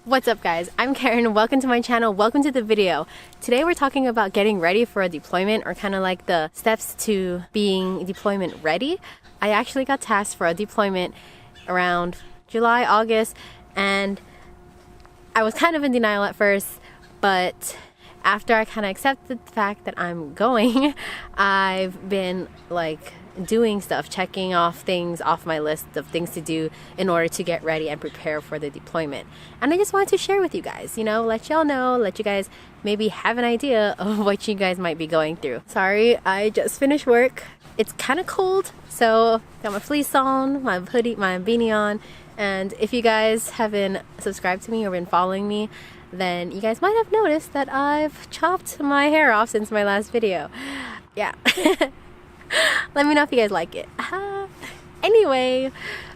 What's up guys, I'm Karen, welcome to my channel, welcome to the video. Today we're talking about getting ready for a deployment, or kind of like the steps to being deployment ready. I actually got tasked for a deployment around July, August, and I was kind of in denial at first, but after I kind of accepted the fact that I'm going, I've been like doing stuff, checking off things off my list of things to do in order to get ready and prepare for the deployment. And I just wanted to share with you guys, let y'all know, let you guys maybe have an idea of what you guys might be going through. Sorry, I just finished work. It's kind of cold, so got my fleece on, my hoodie, my beanie on, and if you guys haven't subscribed to me or been following me, then you guys might have noticed that I've chopped my hair off since my last video. Yeah. Let me know if you guys like it. Anyway,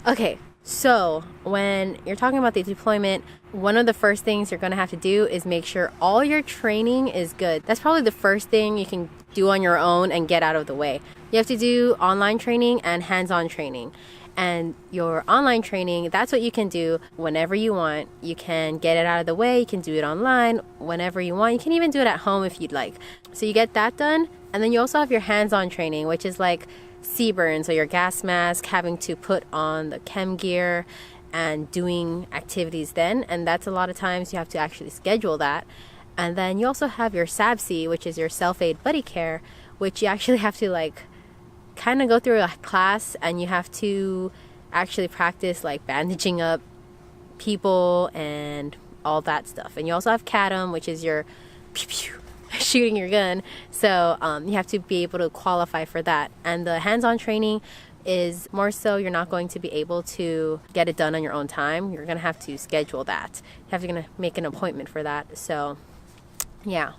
okay, so when you're talking about the deployment, one of the first things you're gonna have to do is make sure all your training is good. That's probably the first thing you can do on your own and get out of the way. You have to do online training and hands-on training. And your online training, that's what you can do whenever you want. You can get it out of the way. You can do it online whenever you want. You can even do it at home if you'd like. So you get that done. And then you also have your hands-on training, which is like CBurn, so your gas mask, having to put on the chem gear and doing activities then. And that's a lot of times you have to actually schedule that. And then you also have your SABC, which is your self-aid buddy care, which you actually have to like kind of go through a class, and you have to actually practice like bandaging up people and all that stuff. And you also have CADM, which is your pew pew, shooting your gun. So you have to be able to qualify for that. And the hands-on training is more so you're not going to be able to get it done on your own time. You're gonna have to schedule that. You have to make an appointment for that. So yeah.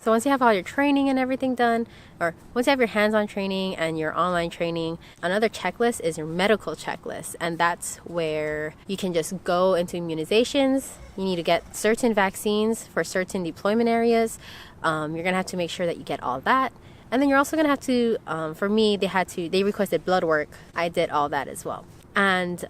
So once you have all your training and everything done, or once you have your hands-on training and your online training, another checklist is your medical checklist. And that's where you can just go into immunizations. You need to get certain vaccines for certain deployment areas. You're gonna have to make sure that you get all that. And then you're also gonna have to, for me, they requested blood work. I did all that as well. And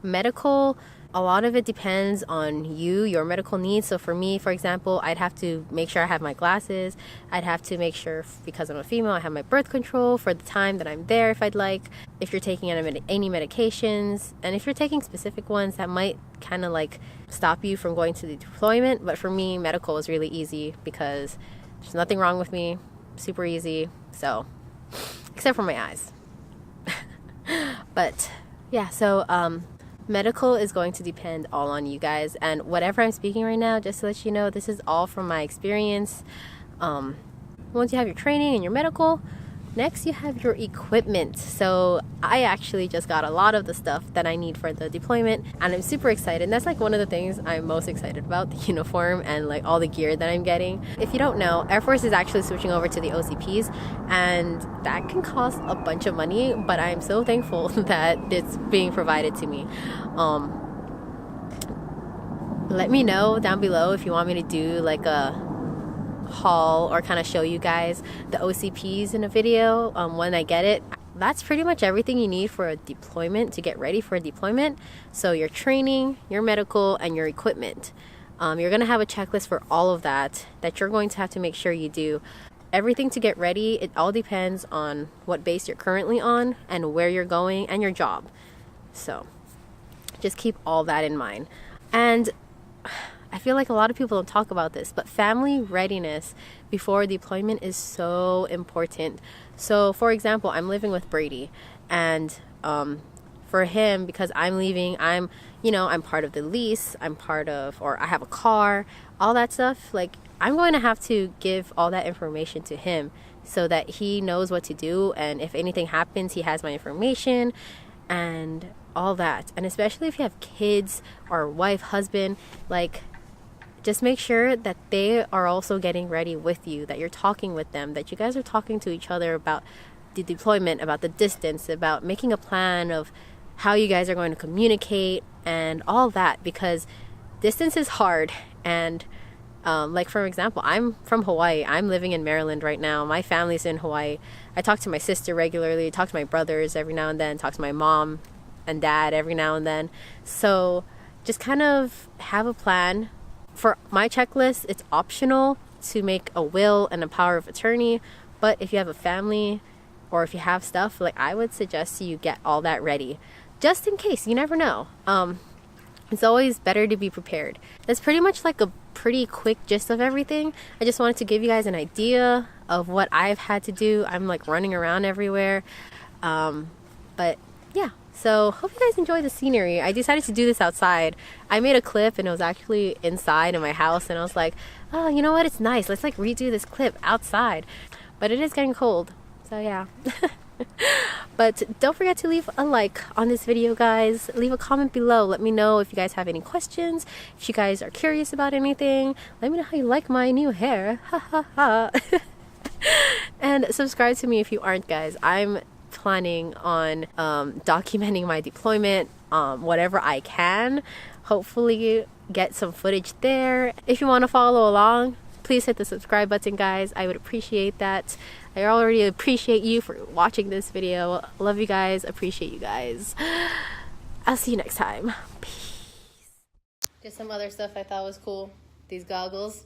medical, a lot of it depends on your medical needs. So for me, for example, I'd have to make sure I have my glasses. I'd have to make sure, because I'm a female, I have my birth control for the time that I'm there if I'd like. If you're taking any medications, and if you're taking specific ones that might kind of like stop you from going to the deployment. But for me, medical is really easy because there's nothing wrong with me. Super easy. So, except for my eyes. But yeah, so medical is going to depend all on you guys, and whatever I'm speaking right now, just to let you know, this is all from my experience. Once you have your training and your medical, next you have your equipment. So I actually just got a lot of the stuff that I need for the deployment, and I'm super excited. And that's like one of the things I'm most excited about, the uniform and like all the gear that I'm getting. If you don't know, Air Force is actually switching over to the OCPs, and that can cost a bunch of money, but I'm so thankful that it's being provided to me. Let me know down below if you want me to do like a haul or kind of show you guys the OCPs in a video when I get it. That's pretty much everything you need for a deployment, to get ready for a deployment. So your training, your medical, and your equipment. You're gonna have a checklist for all of that you're going to have to make sure you do. Everything to get ready, it all depends on what base you're currently on and where you're going and your job. So just keep all that in mind. And I feel like a lot of people don't talk about this, but family readiness before deployment is so important. So for example, I'm living with Brady, and for him, because I'm leaving, I'm part of the lease, or I have a car, all that stuff. Like, I'm going to have to give all that information to him so that he knows what to do, and if anything happens, he has my information and all that. And especially if you have kids or wife, husband, like, just make sure that they are also getting ready with you, that you're talking with them, that you guys are talking to each other about the deployment, about the distance, about making a plan of how you guys are going to communicate and all that, because distance is hard. And like, for example, I'm from Hawaii. I'm living in Maryland right now. My family's in Hawaii. I talk to my sister regularly, talk to my brothers every now and then, talk to my mom and dad every now and then. So just kind of have a plan. For my checklist, it's optional to make a will and a power of attorney, but if you have a family or if you have stuff, like, I would suggest you get all that ready just in case. You never know. It's always better to be prepared. That's pretty much like a pretty quick gist of everything. I just wanted to give you guys an idea of what I've had to do. I'm like running around everywhere. But yeah, so hope you guys enjoy the scenery. I decided to do this outside. I made a clip and it was actually inside in my house, and I was like, oh, you know what? It's nice. Let's like redo this clip outside. But it is getting cold. So yeah. But don't forget to leave a like on this video, guys. Leave a comment below. Let me know if you guys have any questions. If you guys are curious about anything, let me know how you like my new hair. Ha ha ha. And subscribe to me if you aren't, guys. I'm planning on documenting my deployment, whatever I can. Hopefully get some footage there. If you want to follow along, please hit the subscribe button, guys. I would appreciate that. I already appreciate you for watching this video. Love you guys. Appreciate you guys. I'll see you next time. Peace. Just some other stuff I thought was cool. These goggles.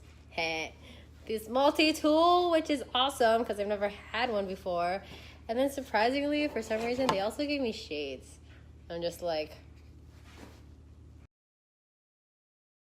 This multi-tool, which is awesome because I've never had one before. And then surprisingly, for some reason, they also gave me shades. I'm just like,